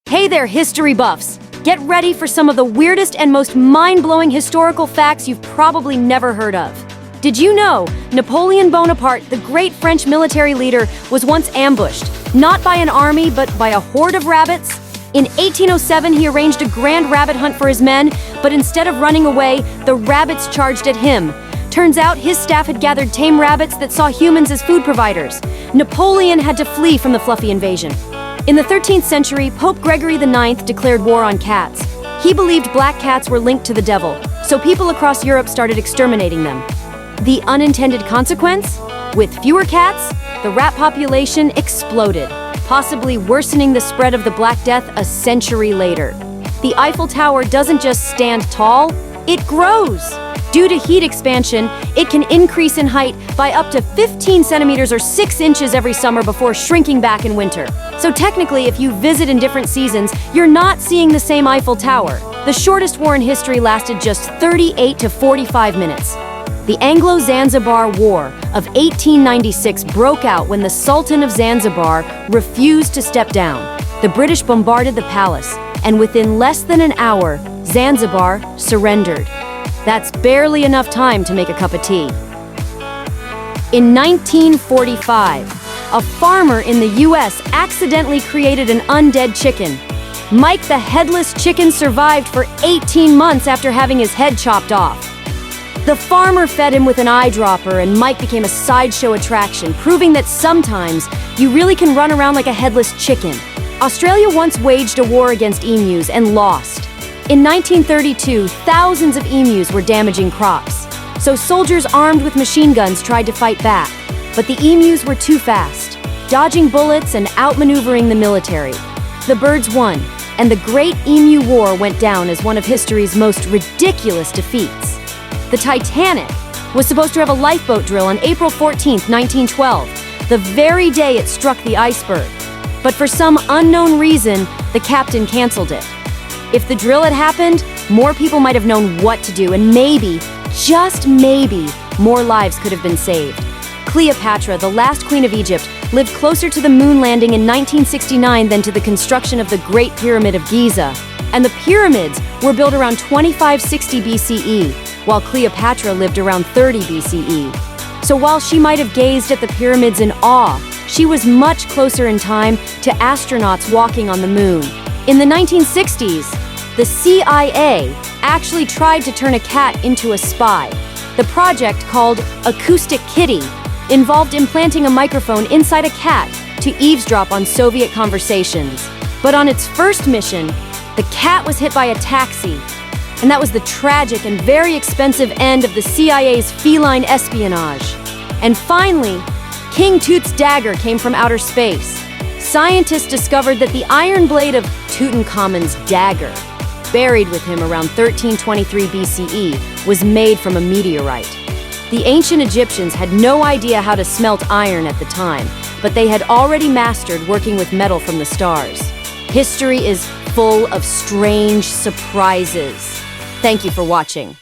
Hey there, history buffs! Get ready for some of the weirdest and most mind-blowing historical facts you've probably never heard of. Did you know Napoleon Bonaparte, the great French military leader, was once ambushed, not by an army, but by a horde of rabbits? In 1807, he arranged a grand rabbit hunt for his men, but instead of running away, the rabbits charged at him. Turns out his staff had gathered tame rabbits that saw humans as food providers. Napoleon had to flee from the fluffy invasion. In the 13th century, Pope Gregory IX declared war on cats. He believed black cats were linked to the devil, so people across Europe started exterminating them. The unintended consequence? With fewer cats, the rat population exploded, possibly worsening the spread of the Black Death a century later. The Eiffel Tower doesn't just stand tall, it grows. Due to heat expansion, it can increase in height by up to 15 centimeters or 6 inches every summer before shrinking back in winter. So technically, if you visit in different seasons, you're not seeing the same Eiffel Tower. The shortest war in history lasted just 38 to 45 minutes. The Anglo-Zanzibar War of 1896 broke out when the Sultan of Zanzibar refused to step down. The British bombarded the palace, and within less than an hour, Zanzibar surrendered. That's barely enough time to make a cup of tea. In 1945, a farmer in the US accidentally created an undead chicken. Mike the headless chicken survived for 18 months after having his head chopped off. The farmer fed him with an eyedropper, and Mike became a sideshow attraction, proving that sometimes you really can run around like a headless chicken. Australia once waged a war against emus and lost. In 1932, thousands of emus were damaging crops. So soldiers armed with machine guns tried to fight back. But the emus were too fast, dodging bullets and outmaneuvering the military. The birds won, and the Great Emu War went down as one of history's most ridiculous defeats. The Titanic was supposed to have a lifeboat drill on April 14, 1912, the very day it struck the iceberg. But for some unknown reason, the captain canceled it. If the drill had happened, more people might have known what to do, and maybe, just maybe, more lives could have been saved. Cleopatra, the last queen of Egypt, lived closer to the moon landing in 1969 than to the construction of the Great Pyramid of Giza. And the pyramids were built around 2560 BCE, while Cleopatra lived around 30 BCE. So while she might have gazed at the pyramids in awe, she was much closer in time to astronauts walking on the moon. In the 1960s, the CIA actually tried to turn a cat into a spy. The project, called Acoustic Kitty, involved implanting a microphone inside a cat to eavesdrop on Soviet conversations. But on its first mission, the cat was hit by a taxi, and that was the tragic and very expensive end of the CIA's feline espionage. And finally, King Tut's dagger came from outer space. Scientists discovered that the iron blade of Tutankhamun's dagger, buried with him around 1323 BCE, was made from a meteorite. The ancient Egyptians had no idea how to smelt iron at the time, but they had already mastered working with metal from the stars. History is full of strange surprises. Thank you for watching.